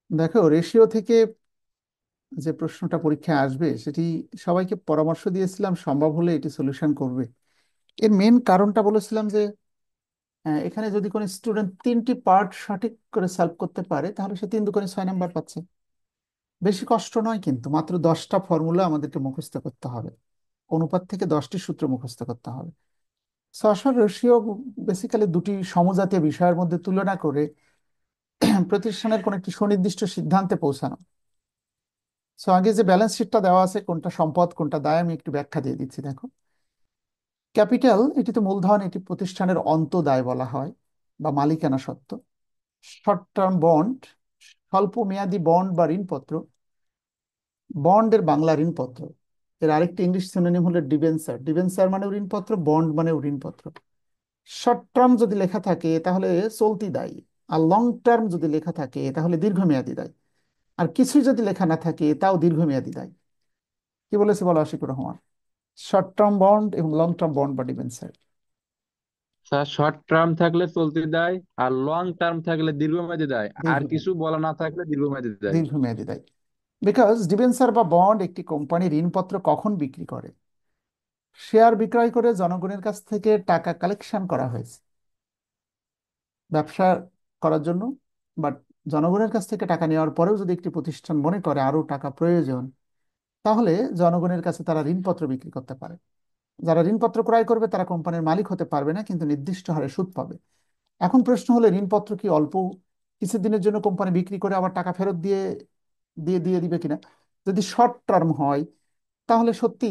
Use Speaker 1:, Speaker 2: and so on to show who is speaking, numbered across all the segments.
Speaker 1: দেখো, রেশিও থেকে যে প্রশ্নটা পরীক্ষায় আসবে সেটি সবাইকে পরামর্শ দিয়েছিলাম সম্ভব হলে এটি সলিউশন করবে। এর মেন কারণটা বলেছিলাম যে এখানে যদি কোনো স্টুডেন্ট তিনটি পার্ট সঠিক করে সলভ করতে পারে তাহলে সে 3 2 6 নাম্বার পাচ্ছে। বেশি কষ্ট নয়, কিন্তু মাত্র 10টা ফর্মুলা আমাদেরকে মুখস্থ করতে হবে, অনুপাত থেকে 10টি সূত্র মুখস্থ করতে হবে। সরাসরি রেশিও বেসিক্যালি দুটি সমজাতীয় বিষয়ের মধ্যে তুলনা করে প্রতিষ্ঠানের কোন একটি সুনির্দিষ্ট সিদ্ধান্তে পৌঁছানো। সো আগে যে ব্যালেন্স শিটটা দেওয়া আছে, কোনটা সম্পদ কোনটা দায়, আমি একটু ব্যাখ্যা দিয়ে দিচ্ছি। দেখো, ক্যাপিটাল এটি তো মূলধন, এটি প্রতিষ্ঠানের অন্তঃদায় বলা হয় বা মালিকানা সত্ত্ব। শর্ট টার্ম বন্ড, স্বল্প মেয়াদী বন্ড বা ঋণপত্র। বন্ডের বাংলা ঋণপত্র, এর আরেকটি ইংলিশ সিনোনিম হলো ডিবেঞ্চার। ডিবেঞ্চার মানে ঋণপত্র, বন্ড মানে ঋণপত্র। শর্ট টার্ম যদি লেখা থাকে তাহলে চলতি দায়, আর লং টার্ম যদি লেখা থাকে তাহলে দীর্ঘমেয়াদী দায়, আর কিছুই যদি লেখা না থাকে তাও দীর্ঘমেয়াদী দায়। কি বলেছে বলো Ashikur Rahman? Short term bond এবং লং টার্ম বন্ড বা ডিবেঞ্চার।
Speaker 2: স্যার, শর্ট টার্ম থাকলে চলতি দায়, আর লং টার্ম থাকলে দীর্ঘমেয়াদী দায়, আর
Speaker 1: দীর্ঘমেয়াদী,
Speaker 2: কিছু বলা না থাকলে দীর্ঘমেয়াদী দায়।
Speaker 1: দীর্ঘমেয়াদী দায়। বিকজ ডিবেঞ্চার বা বন্ড একটি কোম্পানি ঋণপত্র কখন বিক্রি করে? শেয়ার বিক্রয় করে জনগণের কাছ থেকে টাকা কালেকশন করা হয়েছে ব্যবসা করার জন্য। বাট জনগণের কাছ থেকে টাকা নেওয়ার পরেও যদি একটি প্রতিষ্ঠান মনে করে আরো টাকা প্রয়োজন, তাহলে জনগণের কাছে তারা ঋণপত্র বিক্রি করতে পারে। যারা ঋণপত্র ক্রয় করবে তারা কোম্পানির মালিক হতে পারবে না, কিন্তু নির্দিষ্ট হারে সুদ পাবে। এখন প্রশ্ন হলো, ঋণপত্র কি অল্প কিছুদিনের জন্য কোম্পানি বিক্রি করে আবার টাকা ফেরত দিয়ে দিয়ে দিয়ে দিবে কিনা? যদি শর্ট টার্ম হয় তাহলে সত্যি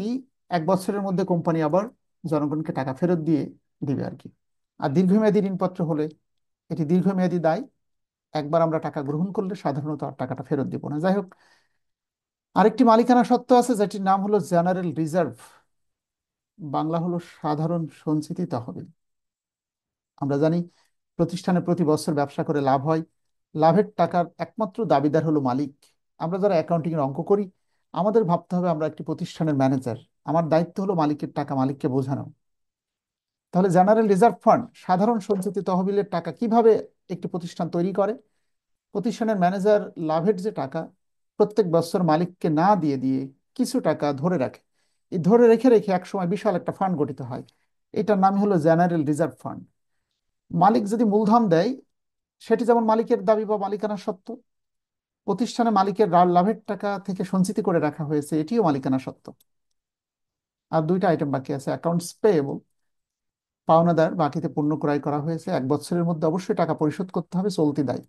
Speaker 1: 1 বছরের মধ্যে কোম্পানি আবার জনগণকে টাকা ফেরত দিয়ে দিবে আর কি। আর দীর্ঘমেয়াদী ঋণপত্র হলে এটি দীর্ঘমেয়াদী দায়, একবার আমরা টাকা গ্রহণ করলে সাধারণত আর টাকাটা ফেরত দিব না। যাই হোক, আরেকটি মালিকানা সত্ত্ব আছে যেটির নাম হলো জেনারেল রিজার্ভ, বাংলা হলো সাধারণ সঞ্চিতি তহবিল। আমরা জানি প্রতিষ্ঠানে প্রতি বছর ব্যবসা করে লাভ হয়, লাভের টাকার একমাত্র দাবিদার হলো মালিক। আমরা যারা অ্যাকাউন্টিং এর অঙ্ক করি, আমাদের ভাবতে হবে আমরা একটি প্রতিষ্ঠানের ম্যানেজার, আমার দায়িত্ব হলো মালিকের টাকা মালিককে বোঝানো। তাহলে জেনারেল রিজার্ভ ফান্ড, সাধারণ সঞ্চিতি তহবিলের টাকা কিভাবে একটি প্রতিষ্ঠান তৈরি করে? প্রতিষ্ঠানের ম্যানেজার লাভের যে টাকা প্রত্যেক বছর মালিককে না দিয়ে দিয়ে কিছু টাকা ধরে রাখে। এই ধরে রেখে রেখে একসময় বিশাল একটা ফান্ড গঠিত হয়, এটার নাম হলো জেনারেল রিজার্ভ ফান্ড। মালিক যদি মূলধন দেয়, সেটি যেমন মালিকের দাবি বা মালিকানা সত্ত্ব। প্রতিষ্ঠানে মালিকের লাভের টাকা থেকে সঞ্চিতি করে রাখা হয়েছে, এটিও মালিকানা সত্ত্ব। আর দুইটা আইটেম বাকি আছে, অ্যাকাউন্টস পেয়েবল, পাওনাদার, বাকিতে পণ্য ক্রয় করা হয়েছে, 1 বছরের মধ্যে অবশ্যই টাকা পরিশোধ করতে হবে, চলতি দায়।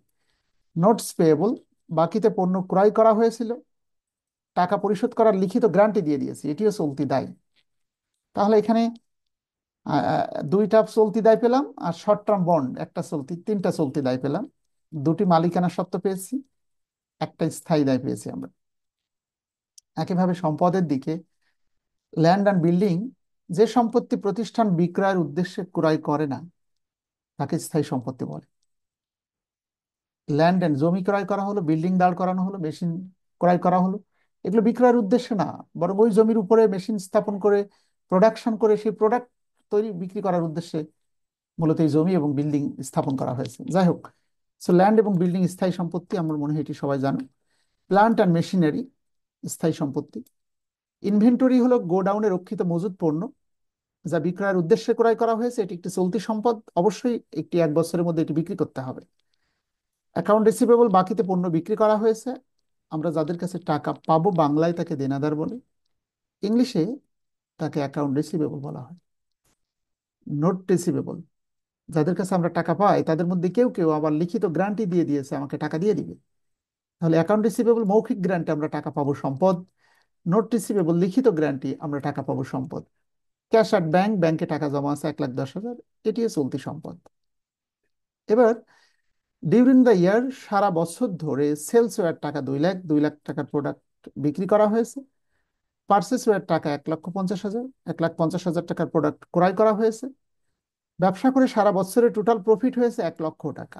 Speaker 1: নোটস পেয়েবল, বাকিতে পণ্য ক্রয় করা হয়েছিল, টাকা পরিশোধ করার লিখিত গ্যারান্টি দিয়ে দিয়েছি, এটিও চলতি দায়। তাহলে এখানে দুইটা চলতি দায় পেলাম, আর শর্ট টার্ম বন্ড একটা চলতি, তিনটা চলতি দায় পেলাম। দুটি মালিকানা সত্ত্ব পেয়েছি, একটা স্থায়ী দায় পেয়েছি আমরা। একইভাবে সম্পদের দিকে, ল্যান্ড অ্যান্ড বিল্ডিং, যে সম্পত্তি প্রতিষ্ঠান বিক্রয়ের উদ্দেশ্যে ক্রয় করে না তাকে স্থায়ী সম্পত্তি বলে। ল্যান্ড অ্যান্ড, জমি ক্রয় করা হলো, বিল্ডিং দাঁড় করানো হলো, মেশিন ক্রয় করা হলো, এগুলো বিক্রয়ের উদ্দেশ্যে না, বরং ওই জমির উপরে মেশিন স্থাপন করে প্রোডাকশন করে সেই প্রোডাক্ট তৈরি বিক্রি করার উদ্দেশ্যে মূলত এই জমি এবং বিল্ডিং স্থাপন করা হয়েছে। যাই হোক, সো ল্যান্ড এবং বিল্ডিং স্থায়ী সম্পত্তি, আমার মনে হয় এটি সবাই জানো। প্লান্ট অ্যান্ড মেশিনারি স্থায়ী সম্পত্তি। ইনভেন্টরি হলো গোডাউনে রক্ষিত মজুদ পণ্য যা বিক্রয়ের উদ্দেশ্যে ক্রয় করা হয়েছে, এটি একটি চলতি সম্পদ, অবশ্যই একটি 1 বছরের মধ্যে এটি বিক্রি করতে হবে। অ্যাকাউন্ট রিসিভেবল, বাকিতে পণ্য বিক্রি করা হয়েছে, আমরা যাদের কাছে টাকা পাবো বাংলায় তাকে দেনাদার বলে, ইংলিশে তাকে অ্যাকাউন্ট রিসিভেবল বলা হয়। নোট রিসিভেবল, যাদের কাছে আমরা টাকা পাই তাদের মধ্যে কেউ কেউ আবার লিখিত গ্যারান্টি দিয়ে দিয়েছে আমাকে টাকা দিয়ে দিবে। তাহলে অ্যাকাউন্ট রিসিভেবল মৌখিক গ্যারান্টি, আমরা টাকা পাবো, সম্পদ। নোট রিসিভেবল লিখিত গ্যারান্টি, আমরা টাকা পাবো, সম্পদ। ক্যাশ অ্যাট ব্যাংক, ব্যাংকে টাকা জমা আছে 1,10,000, এটিও চলতি সম্পদ। এবার ডিউরিং দ্য ইয়ার, সারা বছর ধরে সেলস ওয়ার টাকা 2 লাখ, 2 লাখ টাকার প্রোডাক্ট বিক্রি করা হয়েছে। পার্সেস ওয়ার টাকা 1,50,000, 1,50,000 টাকার প্রোডাক্ট ক্রয় করা হয়েছে। ব্যবসা করে সারা বছরে টোটাল প্রফিট হয়েছে 1 লক্ষ টাকা।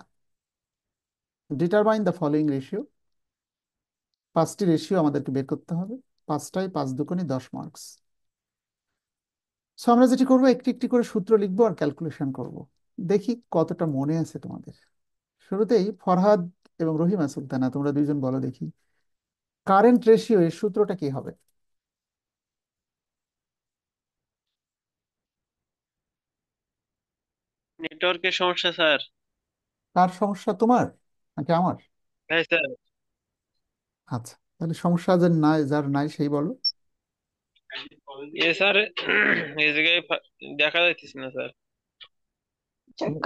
Speaker 1: ডিটারমাইন দ্য ফলোইং রেশিও, 5টি রেশিও আমাদেরকে বের করতে হবে, পাঁচটায় 5 দুগুণে 10 মার্কস। সো আমরা যেটি করবো, একটি একটি করে সূত্র লিখবো আর ক্যালকুলেশন করব, দেখি কতটা মনে আছে তোমাদের। শুরুতেই ফরহাদ এবং রহিমা সুলতানা, তোমরা দুইজন বলো দেখি, কারেন্ট রেশিও এর সূত্রটা কি হবে?
Speaker 3: নেটওয়ার্কের সমস্যা স্যার।
Speaker 1: কার সমস্যা, তোমার নাকি আমার?
Speaker 3: হ্যাঁ স্যার।
Speaker 1: আচ্ছা, তাহলে সমস্যা যার নাই সেই বলো।
Speaker 3: স্যার, এই জায়গায় দেখা যাইতেছে না sir.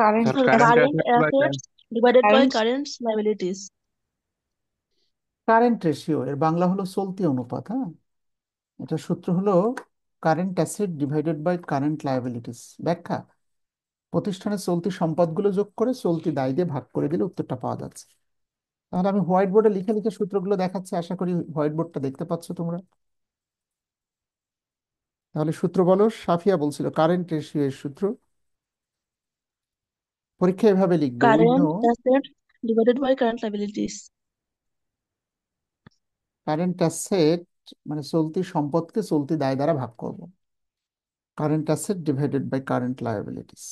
Speaker 4: Current
Speaker 2: sir
Speaker 5: Sir,
Speaker 2: current
Speaker 5: current
Speaker 2: asset by
Speaker 5: assets divided by
Speaker 4: current
Speaker 5: current liabilities.
Speaker 1: Current ratio এর বাংলা হলো চলতি অনুপাত। হ্যাঁ, এটা সূত্র হলো current asset divided by current liabilities. ব্যাখ্যা: প্রতিষ্ঠানের চলতি সম্পদগুলো যোগ করে চলতি দায় দিয়ে ভাগ করে দিলে উত্তরটা পাওয়া যাচ্ছে। তাহলে আমি হোয়াইট বোর্ডে লিখে লিখে সূত্রগুলো দেখাচ্ছি, আশা করি হোয়াইট বোর্ডটা দেখতে পাচ্ছ তোমরা। তাহলে সূত্র বলো। সাফিয়া বলছিল কারেন্ট রেশিও এর সূত্র পরীক্ষা এভাবে লিখবে: we know
Speaker 5: Current assets divided by current liabilities.
Speaker 1: Current asset মানে চলতি সম্পদকে চলতি দায় দ্বারা ভাগ করব। Current asset divided by current liabilities.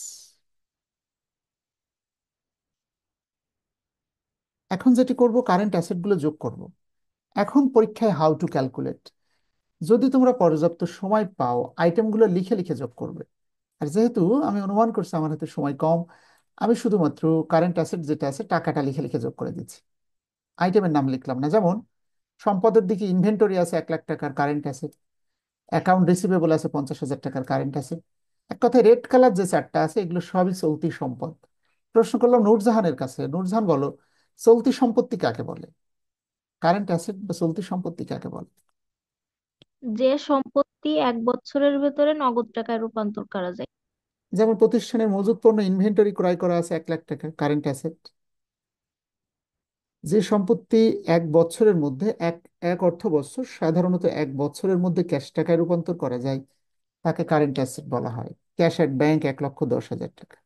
Speaker 1: এখন যেটি করব, কারেন্ট অ্যাসেটগুলো যোগ করব। এখন পরীক্ষায় হাউ টু ক্যালকুলেট, যদি তোমরা পর্যাপ্ত সময় পাও আইটেমগুলো লিখে লিখে যোগ করবে। আর যেহেতু আমি অনুমান করছি আমার হাতে সময় কম, আমি শুধুমাত্র কারেন্ট অ্যাসেট যেটা আছে টাকাটা লিখে লিখে যোগ করে দিচ্ছি, আইটেমের নাম লিখলাম না। যেমন সম্পদের দিকে ইনভেন্টরি আছে 1 লাখ টাকার, কারেন্ট অ্যাসেট। অ্যাকাউন্ট রিসিভেবল আছে 50,000 টাকার, কারেন্ট অ্যাসেট। এক কথায় রেড কালার যে চারটা আছে এগুলো সবই চলতি সম্পদ। প্রশ্ন করলাম নূরজাহানের কাছে, নূরজাহান বলো চলতি সম্পত্তি কাকে বলে? কারেন্ট অ্যাসেট বা চলতি সম্পত্তি কাকে বলে?
Speaker 4: যে সম্পত্তি 1 বছরের ভেতরে নগদ টাকায় রূপান্তর করা যায়।
Speaker 1: যেমন প্রতিষ্ঠানের মজুত পণ্য ইনভেন্টরি ক্রয় করা আছে 1 লাখ টাকা, কারেন্ট অ্যাসেট। যে সম্পত্তি 1 বছরের মধ্যে এক এক অর্থ বছর সাধারণত 1 বছরের মধ্যে ক্যাশ টাকায় রূপান্তর করা যায় তাকে কারেন্ট অ্যাসেট বলা হয়। ক্যাশ অ্যাট ব্যাংক 1,10,000 টাকা।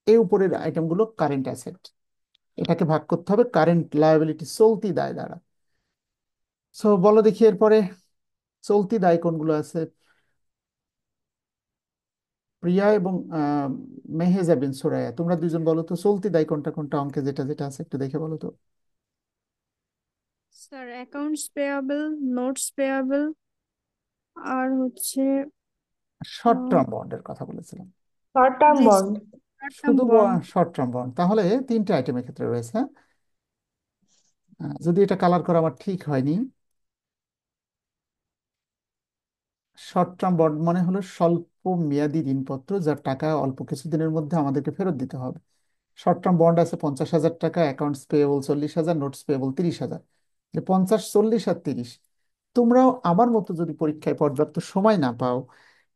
Speaker 1: এই উপরের আইটেমগুলো কারেন্ট অ্যাসেট। এটাকে ভাগ করতে হবে কারেন্ট লায়াবিলিটি চলতি দায় দ্বারা। সো বলো দেখি এরপরে চলতি দায় কোনগুলো আছে। প্রিয়া এবং মেহেজা বিন সুরাইয়া, তোমরা দুজন বলো তো চলতি দায় কোনটা কোনটা, অঙ্কে যেটা যেটা আছে একটু দেখে বলো তো।
Speaker 6: Sir accounts payable, notes payable, আর হচ্ছে
Speaker 1: শর্ট টার্ম বন্ডের কথা বলেছিলাম।
Speaker 4: শর্ট টার্ম
Speaker 6: জি
Speaker 4: বন্ড।
Speaker 6: শর্ট টার্ম
Speaker 1: শুধু
Speaker 6: বন্ড।
Speaker 1: শর্ট টার্ম বন্ড, তাহলে তিনটে আইটেমের ক্ষেত্রে রয়েছে। হ্যাঁ? যদি এটা কালার করা আমার ঠিক হয়নি, শর্ট টার্ম বন্ড মানে হলো স্বল্প মেয়াদী ঋণপত্র যার টাকা অল্প কিছুদিনের মধ্যে আমাদেরকে ফেরত দিতে হবে। শর্ট টার্ম বন্ড আছে 50,000 টাকা, অ্যাকাউন্টস পেয়েবল 40,000, নোটস পেয়েবল 30,000। যে 50, 40 আর 30, তোমরাও আমার মতো যদি পরীক্ষায় পর্যাপ্ত সময় না পাও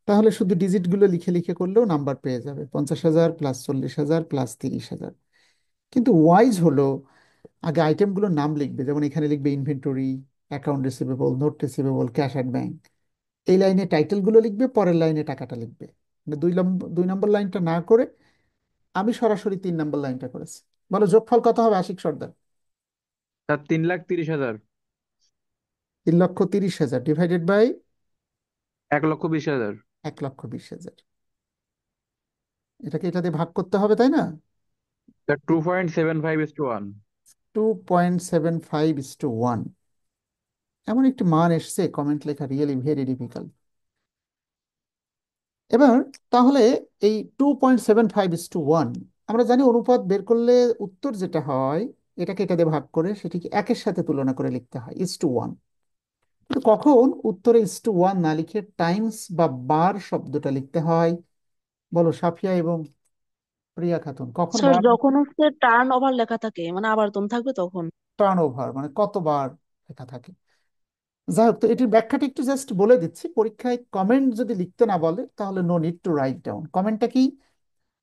Speaker 1: তাহলে শুধু ডিজিটগুলো লিখে লিখে করলেও নাম্বার পেয়ে যাবে, 50,000 প্লাস 40,000 প্লাস 30,000। কিন্তু ওয়াইজ হলো আগে আইটেমগুলোর নাম লিখবে, যেমন এখানে লিখবে inventory, account receivable, note receivable, cash at bank. এই লাইনে টাইটেলগুলো লিখবে, পরের লাইনে টাকাটা লিখবে। মানে 2 নম্বর লাইনটা না করে আমি সরাসরি 3 নম্বর লাইনটা করেছি। বলো যোগফল কত হবে Ashik Sardar?
Speaker 2: Sir 3,30,000।
Speaker 1: 3,30,000 divided by
Speaker 2: 1,20,000।
Speaker 1: 1,20,000। এটাকে এটা দিয়ে ভাগ করতে হবে, তাই না?
Speaker 2: স্যার 2.75:1।
Speaker 1: 2.75:1। এমন একটি মান এসছে, কমেন্ট লেখা রিয়েলি ভেরি ডিফিকাল্ট। এবার তাহলে এই 2.75:1, আমরা জানি অনুপাত বের করলে উত্তর যেটা হয় এটাকে এটা দিয়ে ভাগ করে সেটিকে একের সাথে তুলনা করে লিখতে হয়, 1:1। কিন্তু কখন উত্তরে 1:1 না লিখে টাইমস বা বার শব্দটা লিখতে হয়? বলো সাফিয়া এবং প্রিয়া খাতুন, কখন
Speaker 5: স্যার,
Speaker 1: বার?
Speaker 5: যখন হচ্ছে টার্ন ওভার লেখা থাকে মানে আবার থাকবে তখন।
Speaker 1: টার্ন ওভার মানে কতবার লেখা থাকে। যাই হোক, তো এটির ব্যাখ্যাটা একটু জাস্ট বলে দিচ্ছি, পরীক্ষায় কমেন্ট যদি লিখতে না বলে তাহলে no need to write down. কমেন্টটা কি?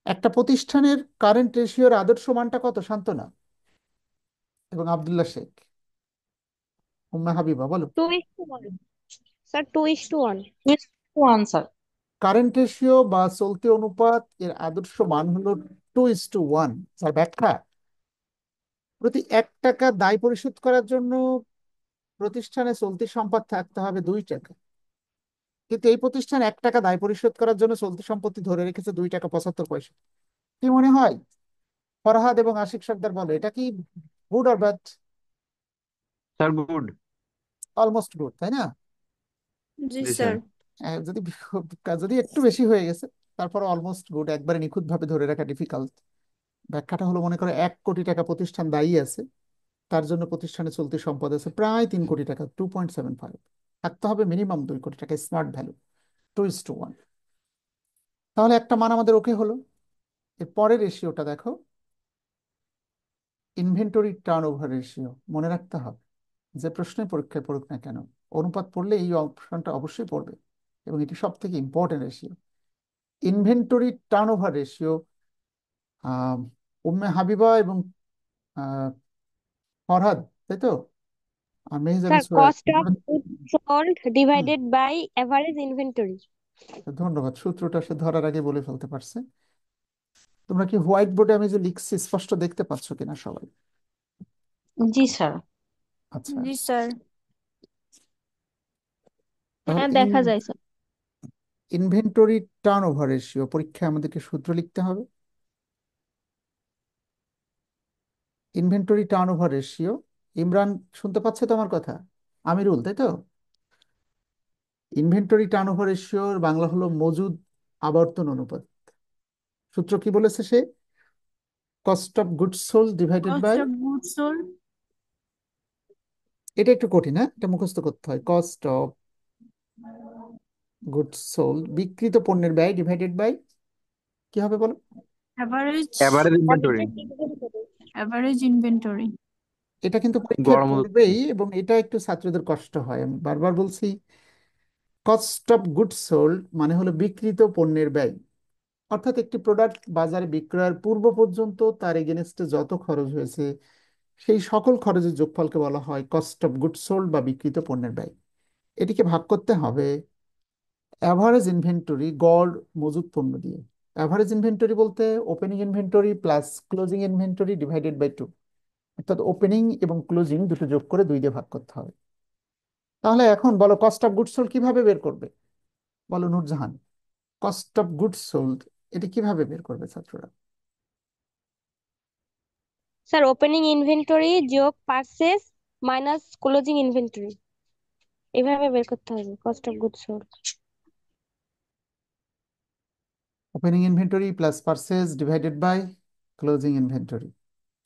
Speaker 1: একটা প্রতিষ্ঠানের কারেন্ট রেশিওর আদর্শ মানটা কত, শান্তনা এবং আব্দুল্লাহ শেখ, উম্মে হাবিবা বলো।
Speaker 6: 2:1 sir, 2:1।
Speaker 4: One sir.
Speaker 1: Current ratio বা চলতি অনুপাত এর আদর্শ মান হলো 2:1। স্যার ব্যাখ্যা: প্রতি 1 টাকা দায় পরিশোধ করার জন্য প্রতিষ্ঠানে চলতি সম্পদ থাকতে হবে 2 টাকা, কিন্তু এই প্রতিষ্ঠান 1 টাকা দায় পরিশোধ করার জন্য চলতি সম্পত্তি ধরে রেখেছে 2 টাকা 75 পয়সা। কি মনে হয়? ফরহাদ এবং আশিক সর্দার বলো এটা কি good or bad?
Speaker 2: Sir good.
Speaker 1: Almost good, তাই না?
Speaker 6: জি
Speaker 2: জি
Speaker 6: স্যার।
Speaker 2: স্যার।
Speaker 1: যদি যদি একটু বেশি হয়ে গেছে, তারপর অলমোস্ট গুড, একবারে নিখুঁত ভাবে ধরে রাখা ডিফিকাল্ট। ব্যাখ্যাটা হলো, মনে করো 1 কোটি টাকা প্রতিষ্ঠান দায়ী আছে, তার জন্য প্রতিষ্ঠানে চলতি সম্পদ আছে প্রায় 3 কোটি টাকা, 2.75। থাকতে হবে মিনিমাম 2 কোটি টাকা, স্মার্ট ভ্যালু 2:1। তাহলে একটা মান আমাদের ওকে হলো। এর পরের রেশিওটা দেখো, ইনভেন্টরি টার্ন ওভার রেশিও। মনে রাখতে হবে, যে প্রশ্নে পরীক্ষায় পড়ুক না কেন, অনুপাত পড়লে এই অপশনটা অবশ্যই পড়বে, এবং এটি সব থেকে important ratio. Inventory turnover ratio, Umme Habiba এবং আহ, ফরহাদ, তাই তো, আর Mehjabin
Speaker 7: sir cost of
Speaker 1: Imran.
Speaker 7: Goods sold
Speaker 1: হুম,
Speaker 7: ডিভাইডেড বাই এভারেজ ইনভেন্টরি।
Speaker 1: ধন্যবাদ, সূত্রটা সে ধরার আগে বলে ফেলতে পারছে। তোমরা কি হোয়াইট বোর্ডে আমি যে লিখছি স্পষ্ট দেখতে পাচ্ছ কিনা সবাই?
Speaker 5: জি স্যার।
Speaker 1: আচ্ছা,
Speaker 6: জি স্যার।
Speaker 1: তাহলে
Speaker 4: হ্যাঁ, দেখা যায় sir.
Speaker 1: Inventory turnover ratio পরীক্ষায় আমাদেরকে সূত্র লিখতে হবে। Inventory turnover ratio, Imran শুনতে পাচ্ছে তো আমার কথা? আমিরুল, তাই তো? ইনভেন্টরি টার্ন ওভার রেশিওর বাংলা হলো মজুদ আবর্তন অনুপাত। সূত্র কি বলেছে সে? Cost of goods sold divided
Speaker 6: cost
Speaker 1: by,
Speaker 6: of goods sold.
Speaker 1: এটা একটু কঠিন, হ্যাঁ, এটা মুখস্থ করতে হয়। কস্ট অফ গুডস সোল্ড, বিক্রিত পণ্যের ব্যয় ডিভাইডেড বাই, কি হবে বলো?
Speaker 6: Average.
Speaker 2: Average inventory.
Speaker 6: Average inventory.
Speaker 1: এটা কিন্তু পরীক্ষায়
Speaker 2: গড় মূল্য।
Speaker 1: পড়বেই, এবং এটা একটু ছাত্রদের কষ্ট হয়, আমি বারবার বলছি। কস্ট অফ গুডস সোল্ড মানে হলো বিক্রিত পণ্যের ব্যয়, অর্থাৎ একটি প্রোডাক্ট বাজারে বিক্রয়ের পূর্ব পর্যন্ত তার এগেনস্টে যত খরচ হয়েছে, সেই সকল খরচের যোগফলকে বলা হয় কস্ট অফ গুডস সোল্ড বা বিক্রিত পণ্যের ব্যয়। এটিকে ভাগ করতে হবে অ্যাভারেজ ইনভেন্টরি, গড় মজুদ পণ্য দিয়ে। অ্যাভারেজ ইনভেন্টরি বলতে opening inventory plus closing inventory divided by 2, অর্থাৎ ওপেনিং এবং ক্লোজিং দুটো যোগ করে 2 দিয়ে ভাগ করতে হবে। তাহলে এখন বলো, কস্ট অফ গুডস সোল্ড কিভাবে বের করবে? বলো Nurjahan, cost of goods sold এটি কিভাবে বের করবে ছাত্ররা?
Speaker 7: স্যার ওপেনিং ইনভেন্টরি যোগ পারচেস মাইনাস ক্লোজিং ইনভেন্টরি, এভাবে বের করতে হবে cost of goods sold.
Speaker 1: Opening inventory plus purchase divided by closing inventory.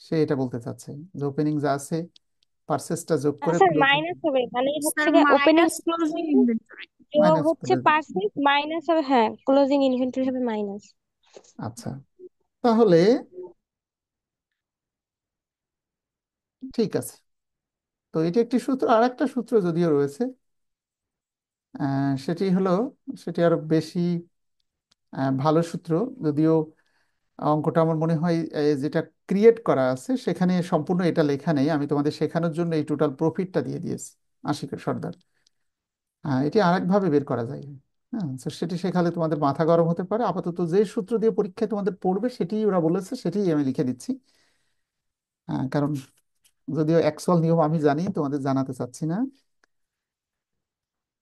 Speaker 1: সে এটা বলতে চাচ্ছে যে ওপেনিং যা আছে, পারচেজটা যোগ করে
Speaker 7: স্যার
Speaker 1: ক্লোজিং
Speaker 7: মাইনাস হবে, মানে হচ্ছে
Speaker 6: স্যার
Speaker 7: গিয়ে ওপেনিং
Speaker 6: মাইনাস ক্লোজিং ইনভেন্টরি।
Speaker 7: যোগ
Speaker 1: মাইনাস
Speaker 7: হচ্ছে
Speaker 1: ক্লোজিং।
Speaker 7: পারচেস মাইনাস হবে, হ্যাঁ ক্লোজিং ইনভেন্টরি হবে মাইনাস।
Speaker 1: আচ্ছা, তাহলে ঠিক আছে। তো এটি একটি সূত্র, আর একটা সূত্র যদিও রয়েছে, সেটি হলো, সেটি আরো বেশি ভালো সূত্র। যদিও অঙ্কটা আমার মনে হয় যেটা ক্রিয়েট করা আছে সেখানে সম্পূর্ণ এটা লেখা নেই, আমি তোমাদের শেখানোর জন্য এই টোটাল প্রফিটটা দিয়ে দিয়েছি। আশিকের সর্দার, এটি আরেকভাবে বের করা যায়। হ্যাঁ, তো সেটি শেখালে তোমাদের মাথা গরম হতে পারে। আপাতত যে সূত্র দিয়ে পরীক্ষায় তোমাদের পড়বে সেটি ওরা বলেছে, সেটি আমি লিখে দিচ্ছি। কারণ যদিও অ্যাকচুয়াল নিয়ম আমি জানি, তোমাদের জানাতে চাচ্ছি না।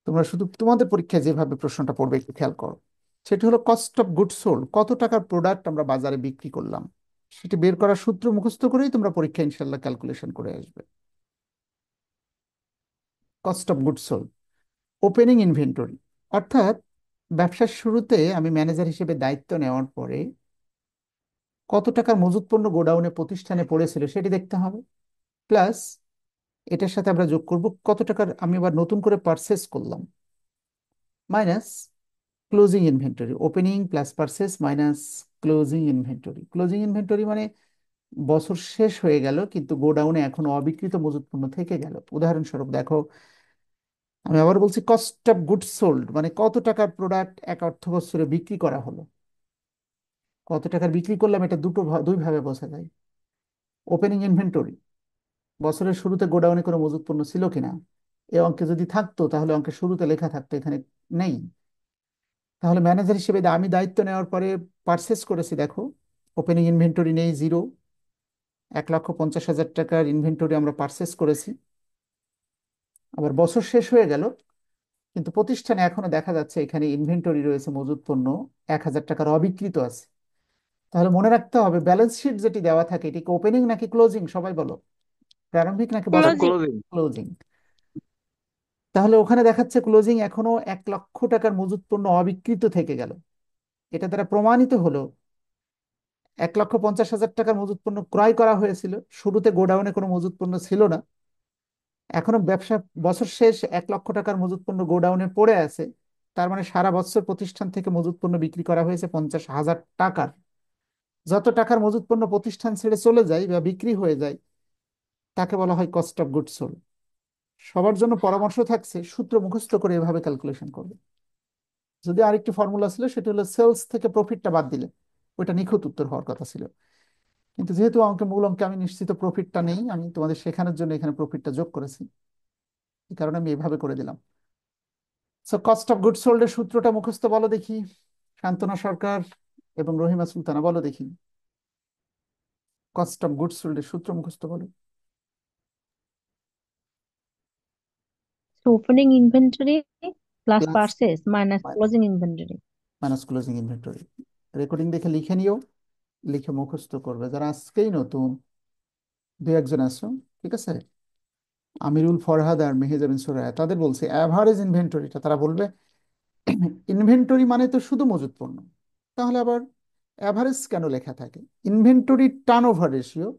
Speaker 1: তোমরা শুধু তোমাদের পরীক্ষায় যেভাবে প্রশ্নটা পড়বে একটু খেয়াল করো। সেটি হলো কস্ট অফ গুডস সোল্ড, কত টাকার প্রোডাক্ট আমরা বাজারে বিক্রি করলাম, সেটি বের করার সূত্র মুখস্থ করেই তোমরা পরীক্ষা ইনশাল্লাহ ক্যালকুলেশন করে আসবে। Cost of goods sold, opening inventory, অর্থাৎ ব্যবসার শুরুতে আমি ম্যানেজার হিসেবে দায়িত্ব নেওয়ার পরে কত টাকার মজুত পণ্য গোডাউনে প্রতিষ্ঠানে পড়েছিল সেটি দেখতে হবে, প্লাস এটার সাথে আমরা যোগ করব কত টাকার আমি আবার নতুন করে পারচেস করলাম, minus closing inventory. Opening plus purchase minus closing inventory. Closing inventory মানে বছর শেষ হয়ে গেল কিন্তু গোডাউনে এখনো অবিকৃত মজুত পণ্য থেকে গেল। উদাহরণস্বরূপ দেখো, আমি আবার বলছি, কস্ট অফ গুডস সোল্ড মানে কত টাকার প্রোডাক্ট এক অর্থ বছরে বিক্রি করা হলো। কত টাকার বিক্রি করলাম এটা দুই ভাবে বোঝা যায়। ওপেনিং ইনভেন্টরি, বছরের শুরুতে গোডাউনে কোনো মজুত পণ্য ছিল কিনা, এ অঙ্কে যদি থাকতো তাহলে অঙ্কের শুরুতে লেখা থাকতো, এখানে নেই। তাহলে ম্যানেজার হিসেবে আমি দায়িত্ব নেওয়ার পরে পারচেস করেছি, দেখো ওপেনিং ইনভেন্টরি নেই, জিরো। 1,50,000 টাকার ইনভেন্টরি আমরা পারচেস করেছি। আবার বছর শেষ হয়ে গেল কিন্তু প্রতিষ্ঠানে এখনো দেখা যাচ্ছে এখানে ইনভেন্টরি রয়েছে, মজুত পণ্য 1,000 টাকার অবিকৃত আছে। তাহলে মনে রাখতে হবে ব্যালেন্স শিট যেটি দেওয়া থাকে এটি ওপেনিং নাকি ক্লোজিং, সবাই বলো। প্রারম্ভিক নাকি
Speaker 2: স্যার
Speaker 1: বাস্তব?
Speaker 7: ক্লোজিং।
Speaker 2: ক্লোজিং।
Speaker 1: ক্লোজিং। তাহলে ওখানে দেখাচ্ছে ক্লোজিং এখনো 1 লক্ষ টাকার মজুত পণ্য অবিকৃত থেকে গেল। এটা দ্বারা প্রমাণিত হলো 1,50,000 টাকার মজুত পণ্য ক্রয় করা হয়েছিল, শুরুতে গোডাউনে কোনো মজুত পণ্য ছিল না। এখনো ব্যবসা বছর শেষ 1 লক্ষ টাকার মজুত পণ্য গোডাউনে পড়ে আছে। তার মানে সারা বছর প্রতিষ্ঠান থেকে মজুত পণ্য বিক্রি করা হয়েছে 50,000 টাকার। যত টাকার মজুত পণ্য প্রতিষ্ঠান ছেড়ে চলে যায় বা বিক্রি হয়ে যায় তাকে বলা হয় কস্ট অফ গুডস সোল্ড। সবার জন্য পরামর্শ থাকছে সূত্র মুখস্থ করে এভাবে ক্যালকুলেশন করবে। যদি আরেকটি ফর্মুলা ছিল সেটা হলো সেলস থেকে প্রফিটটা বাদ দিলে, ওইটা নিখুঁত উত্তর হওয়ার কথা ছিল। কিন্তু যেহেতু মূল অঙ্কে আমি নিশ্চিত প্রফিটটা নেই, আমি তোমাদের শেখানোর জন্য এখানে প্রফিটটা যোগ করেছি, এই কারণে আমি এভাবে করে দিলাম। So cost of goods sold এর সূত্রটা মুখস্থ বলো দেখি, শান্তনা সরকার এবং রহিমা সুলতানা বলো দেখি। কস্ট অফ গুডস সোল্ড এর সূত্র মুখস্থ বলো।
Speaker 5: Opening inventory plus
Speaker 1: plus
Speaker 5: purchase minus closing inventory.
Speaker 1: Minus closing inventory. Recording দেখে লিখে নিও, লিখে মুখস্থ করবে যারা আজকেই নতুন, দু একজন আছো, ঠিক আছে? আমিরুল ফরহাদ আর মেহেজাবিন সুরায়া, তাদের বলছে অ্যাভারেজ ইনভেন্টরিটা তারা বলবে ইনভেন্টরি মানে তো শুধু মজুত পণ্য, তাহলে আবার অ্যাভারেজ কেন লেখা থাকে? ইনভেন্টরি টার্নওভার রেশিও,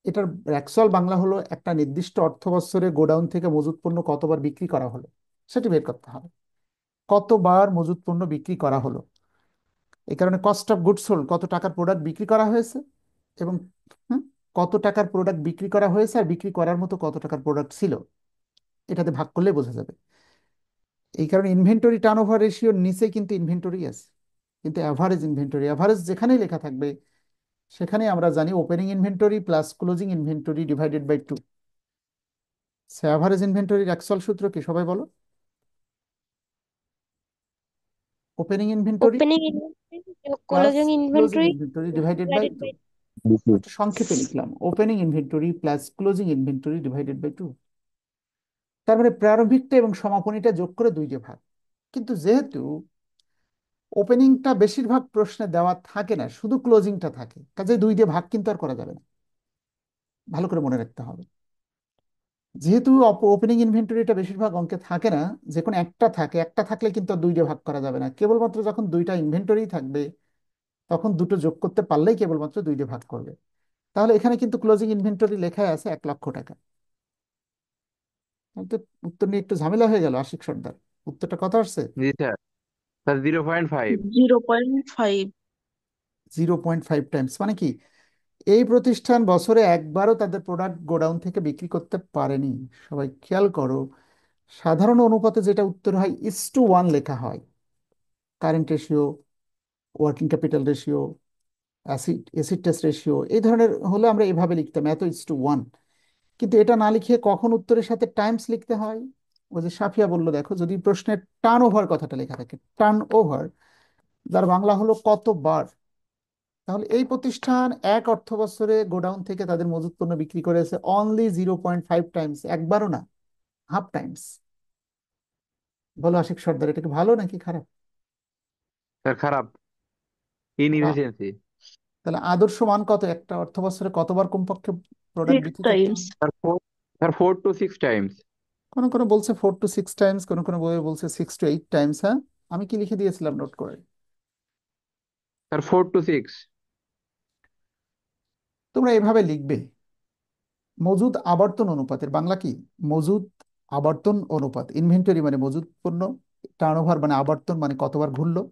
Speaker 1: এটার অ্যাকচুয়াল বাংলা হলো একটা নির্দিষ্ট অর্থ বছরে গোডাউন থেকে মজুত পণ্য কতবার বিক্রি করা হলো সেটি বের করতে হবে। কতবার মজুত পণ্য বিক্রি করা হলো, এই কারণে কস্ট অফ গুডস সোল্ড কত টাকার প্রোডাক্ট বিক্রি করা হয়েছে এবং হুম, কত টাকার প্রোডাক্ট বিক্রি করা হয়েছে আর বিক্রি করার মতো কত টাকার প্রোডাক্ট ছিল, এটাতে ভাগ করলে বোঝা যাবে। এই কারণে ইনভেন্টরি টার্নওভার রেশিওর নিচে কিন্তু ইনভেন্টরি আছে, কিন্তু অ্যাভারেজ ইনভেন্টরি, অ্যাভারেজ যেখানেই লেখা থাকবে সেখানে আমরা জানি opening inventory plus closing inventory divided by 2। Average ইনভেন্টরির অ্যাকচুয়াল সূত্র কি সবাই বলো? ওপেনিং ইনভেন্টরি
Speaker 7: ওপেনিং ইনভেন্টরি যোগ
Speaker 1: plus
Speaker 7: closing
Speaker 1: closing
Speaker 7: inventory
Speaker 1: inventory divided by
Speaker 7: divided
Speaker 1: 2।
Speaker 7: By.
Speaker 1: একটু সংক্ষেপে লিখলাম, opening inventory plus closing inventory divided by 2। তার মানে প্রারম্ভিকটা এবং সমাপনীটা যোগ করে 2 ভাগ। কিন্তু যেহেতু ওপেনিংটা বেশিরভাগ প্রশ্নে দেওয়া থাকে না, শুধু ক্লোজিংটা থাকে, কাজে 2 ভাগ কিন্তু আর করা যাবে না, ভালো করে মনে রাখতে হবে। যেহেতু ওপেনিং ইনভেন্টরিটা বেশিরভাগ অঙ্কে থাকে না, যে কোনো একটা থাকে, একটা থাকলে কিন্তু আর 2 ভাগ করা যাবে না। কেবলমাত্র যখন 2টা ইনভেন্টরি থাকবে তখন দুটো যোগ করতে পারলেই কেবলমাত্র 2 ভাগ করবে। তাহলে এখানে কিন্তু ক্লোজিং ইনভেন্টরি লেখায় আছে 1 লক্ষ টাকা। তাহলে তো উত্তর নিয়ে একটু ঝামেলা হয়ে গেল আশিক সর্দার। উত্তরটা কত আসছে?
Speaker 2: জি স্যার। স্যার 0.5।
Speaker 6: 0.5।
Speaker 1: 0.5 টাইমস। মানে কি, এই প্রতিষ্ঠান বছরে একবারও তাদের প্রোডাক্ট গোডাউন থেকে বিক্রি করতে পারেনি। সবাই খেয়াল করো, সাধারণ অনুপাতে যেটা উত্তর হয় 1:1 লেখা হয়, current ratio, working capital ratio, acid test ratio, এই ধরনের হলে আমরা এভাবে লিখতাম, এত 1:1। কিন্তু এটা না লিখে কখন উত্তরের সাথে টাইমস লিখতে হয়? ওই যে সাফিয়া বললো, দেখো যদি প্রশ্নের টার্ন ওভার কথাটা লেখা থাকে, টার্ন ওভার, যার বাংলা হলো কতবার, তাহলে এই প্রতিষ্ঠান এক অর্থ বছরে গোডাউন থেকে তাদের মজুত পণ্য বিক্রি করেছে অনলি 0.5 টাইমস, একবারও না, হাফ টাইমস। বলো আশিক সর্দার, এটা কি ভালো নাকি খারাপ?
Speaker 2: স্যার খারাপ,
Speaker 1: খারাপ।
Speaker 2: ইনএফিসিয়েন্সি।
Speaker 1: তাহলে আদর্শ মান কত, একটা অর্থ বছরে কতবার কমপক্ষে প্রোডাক্ট
Speaker 6: 6
Speaker 1: বিক্রি করতে
Speaker 6: times।
Speaker 1: হবে?
Speaker 2: Sir 4 to 6 Times.
Speaker 1: কোনো কোনো বলছে 4 to 6 টাইমস, কোনো কোনো বইয়ে বলছে 6 to 8 টাইমস। হ্যাঁ, আমি কি লিখে দিয়েছিলাম নোট করে?
Speaker 2: Sir 4 to 6।
Speaker 1: তোমরা এভাবে লিখবে, মজুদ আবর্তন অনুপাতের বাংলা কি? মজুদ আবর্তন অনুপাত। ইনভেন্টরি মানে মজুদ পণ্য, টার্নওভার মানে আবর্তন মানে কতবার ঘুরলো,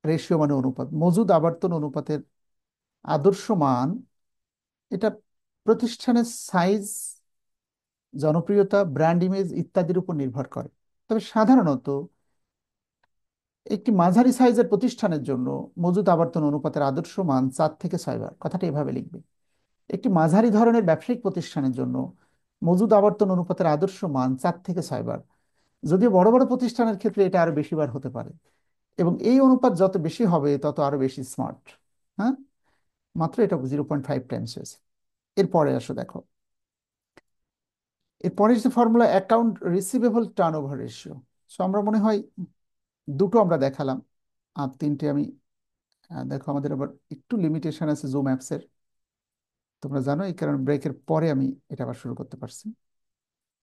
Speaker 1: রেশিও মানে অনুপাত। মজুদ আবর্তন অনুপাতের আদর্শ মান, এটা প্রতিষ্ঠানের সাইজ, জনপ্রিয়তা, ব্র্যান্ড ইমেজ ইত্যাদির উপর নির্ভর করে। তবে সাধারণত একটি মাঝারি সাইজের প্রতিষ্ঠানের জন্য মজুদ আবর্তন অনুপাতের আদর্শ মান 4 থেকে 6 বার। কথাটা এভাবে লিখবে, একটি মাঝারি ধরনের ব্যবসায়িক প্রতিষ্ঠানের জন্য মজুদ আবর্তন অনুপাতের আদর্শ মান 4 থেকে 6 বার। যদিও বড় বড় প্রতিষ্ঠানের ক্ষেত্রে এটা আরো বেশি বার হতে পারে, এবং এই অনুপাত যত বেশি হবে তত আরো বেশি স্মার্ট। হ্যাঁ, মাত্র এটা 0.5 টাইমস হয়েছে। এরপরে আসো দেখো, এরপরে যে formula account receivable turn over ratio. So আমরা মনে হয় দুটো আমরা দেখালাম, আর তিনটে আমি দেখো আমাদের আবার একটু লিমিটেশন আছে জুম অ্যাপসের। তোমরা জানো, এই কারণে ব্রেকের পরে আমি এটা আবার শুরু করতে পারছি।